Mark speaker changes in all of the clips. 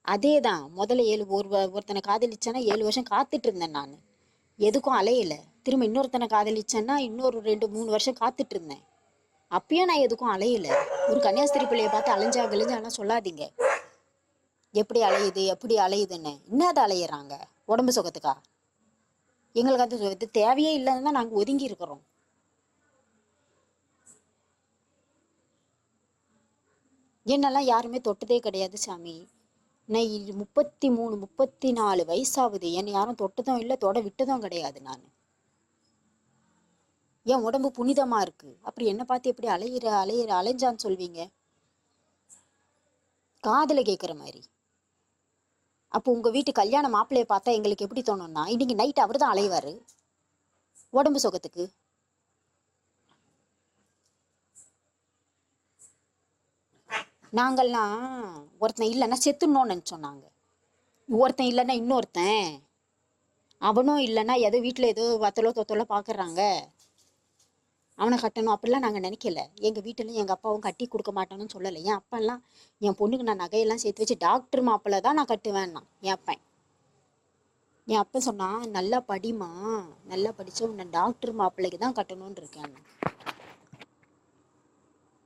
Speaker 1: அதே தான் முதல்ல ஒருத்தனை காதலிச்சேன்னா 7 வருஷம் காத்துட்டு இருந்தேன் நான். எதுக்கும் அலையலை. திரும்ப இன்னொருத்தனை காதலிச்சேன்னா இன்னொரு 2 3 வருஷம் காத்துட்டு இருந்தேன். அப்பயும் நான் எதுக்கும் அலையலை. ஒரு கன்னியாஸ்திரி பிள்ளையை பார்த்து அலைஞ்சா கிழிஞ்சாலாம் சொல்லாதீங்க. எப்படி அலையுது எப்படி அலையுதுன்னு. என்னது அலையிறாங்க? உடம்பு சுகத்துக்கா? எங்களுக்கு அது தேவையே இல்லைன்னு தான் நாங்கள் ஒதுங்கி இருக்கிறோம். என்னெல்லாம் யாருமே தொட்டதே கிடையாது சாமி. நான் 33 34 வயசாகுது. என்னை யாரும் தொட்டதும் இல்லை, தொட விட்டதும் கிடையாது. நான் என் உடம்பு புனிதமா இருக்கு. அப்படி என்ன பார்த்து எப்படி அலைஞ்சான்னு சொல்வீங்க? காதுல கேட்குற மாதிரி. அப்போ உங்க வீட்டு கல்யாண மாப்பிள்ளைய பார்த்தா எங்களுக்கு எப்படி தோணும்னா, இன்னைக்கு நைட் அவர் தான் அலைவாரு உடம்பு சுகத்துக்கு. நாங்கள்லாம் ஒருத்தன் இல்லைன்னா செத்துடணும்னு நினச்சோம். நாங்கள் ஒருத்தன் இல்லைன்னா இன்னொருத்தன், அவனும் இல்லைன்னா ஏதோ வீட்டில் ஏதோ வத்தலோ தொத்தலோ பார்க்குறாங்க, அவனை கட்டணும் அப்படிலாம் நாங்கள் நினைக்கல. எங்கள் வீட்டில் எங்கள் அப்பாவும் கட்டி கொடுக்க மாட்டானுன்னு சொல்லலை. என் அப்பெல்லாம் என் பொண்ணுக்கு நான் நகையெல்லாம் சேர்த்து வச்சு டாக்டர் மாப்பிள்ளை தான் நான் கட்டுவேன்னா என் அப்பன். என் அப்பன் சொன்னான், நல்லா படிமா, நல்லா படித்தா உன்னை டாக்டர் மாப்பிள்ளைக்கு தான் கட்டணும்னு இருக்கேன்.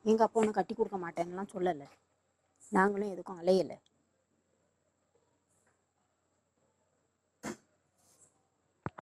Speaker 1: எங்கள் அப்பா ஒன்றும் கட்டி கொடுக்க மாட்டேன்னுலாம் சொல்லலை. நாங்களும் எதுக்கும் அலையலை.